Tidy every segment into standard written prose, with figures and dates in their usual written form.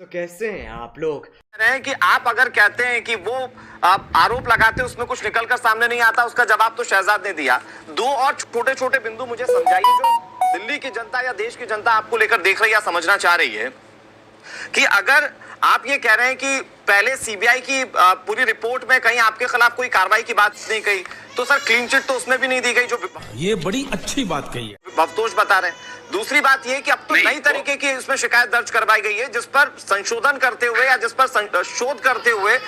तो कैसे हैं आप लोग? रहे कि आप अगर कहते हैं कि वो आप आरोप लगाते हैं उसमें कुछ निकलकर सामने नहीं आता, उसका जवाब तो शहजाद ने दिया। दो और छोटे छोटे बिंदु मुझे समझाइए जो दिल्ली की जनता या देश की जनता आपको लेकर देख रही है या समझना चाह रही है कि अगर आप ये कह रहे हैं कि पहले सीबीआई की पूरी रिपोर्ट में कहीं आपके खिलाफ कोई कार्रवाई की बात नहीं कही, तो सर क्लीन चिट तो उसमें भी नहीं दी गई, जो ये बड़ी अच्छी बात कही है, भवतोष बता रहे हैं। दूसरी बात ये कि अब तो नई तरीके की इसमें शिकायत दर्ज करवाई गई है, जिस पर संशोधन करते हुए या जिस पर शोध करते हुए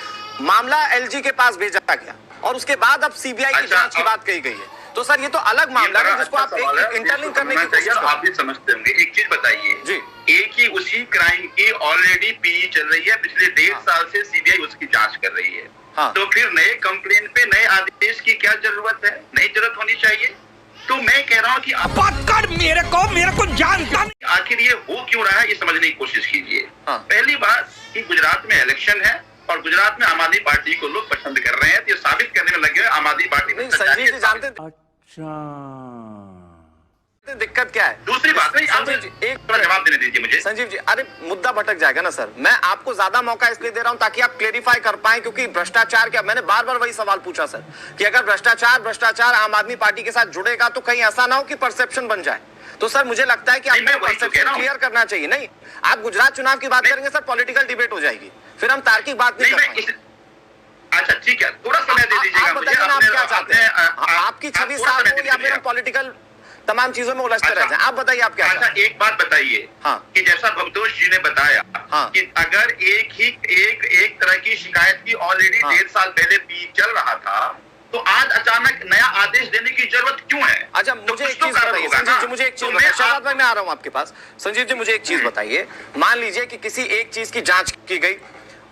मामला एलजी के पास भेजा गया और उसके बाद अब सीबीआई की जांच की बात कही गई है। तो सर ये तो अलग मामला है जिसको आप इंटरलिंक करने की कोशिश कर रहे हैं। आप भी समझते होंगे। एक चीज बताइए जी, एक ही उसी क्राइम की ऑलरेडी पीई चल रही है, पिछले 1.5 साल से सीबीआई उसकी जांच कर रही है। हाँ। तो फिर नए कंप्लेन पे नए आदेश की क्या जरूरत है? नई जरूरत होनी चाहिए। तो मैं कह रहा हूँ कि बात कर मेरे को जानता नहीं। आखिर ये हो क्यों रहा है, ये समझने की कोशिश कीजिए। हाँ। पहली बात कि गुजरात में इलेक्शन है और गुजरात में आम आदमी पार्टी को लोग पसंद कर रहे हैं, तो ये साबित करने में लगे आम आदमी पार्टी में। संजीव जी जानते दिक्कत क्या है? दूसरी बात नहीं, आप एक जवाब देने दीजिए मुझे। संजीव जी, अरे मुद्दा भटक जाएगा ना सर। मैं आपको ज्यादा मौका इसलिए दे रहा हूं ताकि आप क्लेरिफाई कर पाएं, क्योंकि भ्रष्टाचार क्या, मैंने बार बार वही सवाल पूछा सर कि अगर भ्रष्टाचार आम आदमी पार्टी के साथ जुड़ेगा तो कहीं ऐसा ना हो कि परसेप्शन बन जाए। तो सर मुझे लगता है कि आपको परसेप्शन क्लियर करना चाहिए। नहीं, आप गुजरात चुनाव की बात करेंगे सर, पॉलिटिकल डिबेट हो जाएगी, फिर हम तार्किक बात नहीं कर। अच्छा ठीक है, थोड़ा समय दे दीजिएगा मुझे। आप क्या चाहते हैं? आपकी छवि साफ हो या फिर हम पॉलिटिकल तमाम चीजों में उलझते रह जाएं? आप बताइए आप क्या चाहते हैं? एक बात बताइए। हाँ। कि जैसा भवतोष जी ने बताया। हाँ। कि अगर एक तरह की शिकायत की ऑलरेडी 1.5 साल पहले पीक चल रहा था, तो आज अचानक नया आदेश देने की जरूरत क्यों है? अच्छा मुझे एक चीज बताइए संजीव जी, मुझे एक चीज बताइए। शहजाद भाई मैं आ रहा हूँ आपके पास। संजीव जी मुझे एक चीज बताइए, मान लीजिए कि किसी एक चीज की जांच की गई,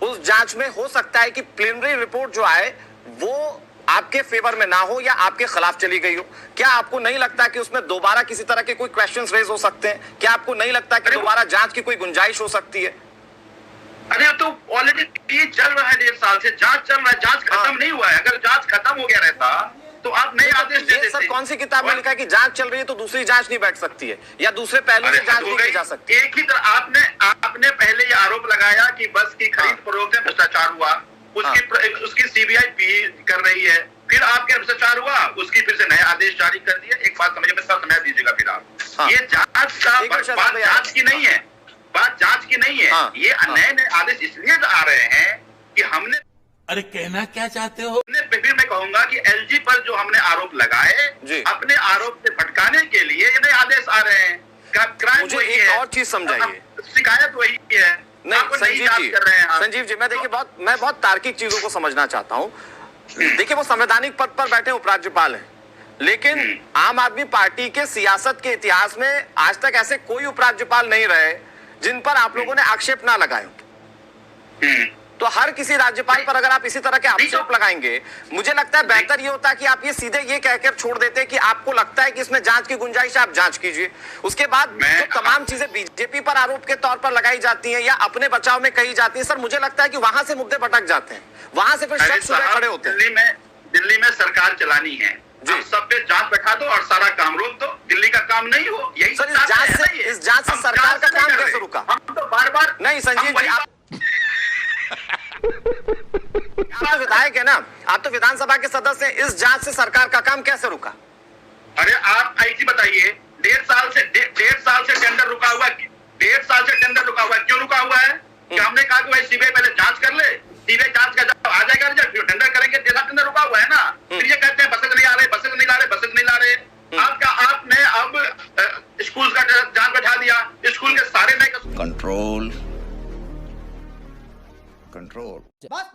उस जांच में हो सकता है कि प्रिलिमिनरी रिपोर्ट जो आए वो आपके फेवर में ना हो या आपके खिलाफ चली गई हो। क्या आपको नहीं लगता कि उसमें दोबारा किसी तरह के कोई क्वेश्चंस रेज हो सकते हैं? क्या आपको नहीं लगता कि दोबारा जांच की कोई गुंजाइश हो सकती है? अरे तो ऑलरेडी चल रहा है 1.5 साल से, जांच चल रहा है, जांच खत्म नहीं हुआ है। अगर जांच खत्म हो गया रहता तो आप नए आदेश दे देते। सर कौन सी किताब में लिखा है कि जांच चल रही है तो दूसरी जांच नहीं बैठ सकती है या दूसरे पहलू से जांच नहीं की जा सकती? एक ही तरह आपने पहले ये आरोप लगाया कि बस की खरीद फरोख्त में भ्रष्टाचार हुआ, उसकी सीबीआई पीई कर रही है, फिर आपके भ्रष्टाचार हुआ, उसकी फिर से नए आदेश जारी कर दिए। एक बात समझ में सब समझा दीजिएगा फिर आप। ये जांच का बात जांच की नहीं है, बात जांच की नहीं है। ये नए आदेश इसलिए आ रहे हैं कि हमने, अरे कहना क्या चाहते हो? फिर मैं कहूंगा कि एलजी पर जो हमने आरोप लगाए, अपने आरोप से भटकाने के लिए ये नए आदेश आ रहे हैं। मुझे एक और चीज समझाइए। शिकायत वही है। नहीं संजीव जी मैं देखिए मैं बहुत तार्किक चीजों को समझना चाहता हूँ। देखिए वो संवैधानिक पद पर बैठे उपराज्यपाल हैं, लेकिन आम आदमी पार्टी के सियासत के इतिहास में आज तक ऐसे कोई उपराज्यपाल नहीं रहे जिन पर आप लोगों ने आक्षेप ना लगाए। तो हर किसी राज्यपाल पर अगर आप इसी तरह के आक्षेप लगाएंगे, मुझे लगता है बेहतर ये होता है कि आप ये सीधे ये कहकर छोड़ देते कि आपको लगता है कि इसमें जांच की गुंजाइश है, आप जांच कीजिए। उसके बाद जो तमाम चीजें बीजेपी पर आरोप के तौर पर लगाई जाती हैं या अपने बचाव में कही जाती है, सर मुझे लगता है कि वहां से मुद्दे भटक जाते हैं, वहां से फिर शख्स खड़े होते हैं। दिल्ली में सरकार चलानी है, सब पे जांच बैठा दो और सारा काम रोक दो। दिल्ली का काम नहीं हो, यही सर इस जांच से सरकार का काम कैसे रुका? हम तो बार नहीं संजीव जी, आप तो विधायक है ना, आप तो विधानसभा के सदस्य हैं, इस जांच से सरकार का काम कैसे रुका? अरे आप ऐसी बताइए, 1.5 साल से टेंडर रुका हुआ है। 1.5 साल से टेंडर रुका हुआ है, क्यों रुका हुआ है? कि हमने कहा कि भाई सीबीआई पहले जांच कर ले, सीबीआई जांच का जब आ जाएगा रिजल्ट फिर टेंडर करेंगे। जैसा टेंडर रुका हुआ है ना, फिर ये कहते हैं बसेज नहीं आ रहे, बसेज नहीं ला रहे, बसेज नहीं ला रहे। आपने अब स्कूल का जांच बैठा दिया, स्कूल के सारे नए कंट्रोल बस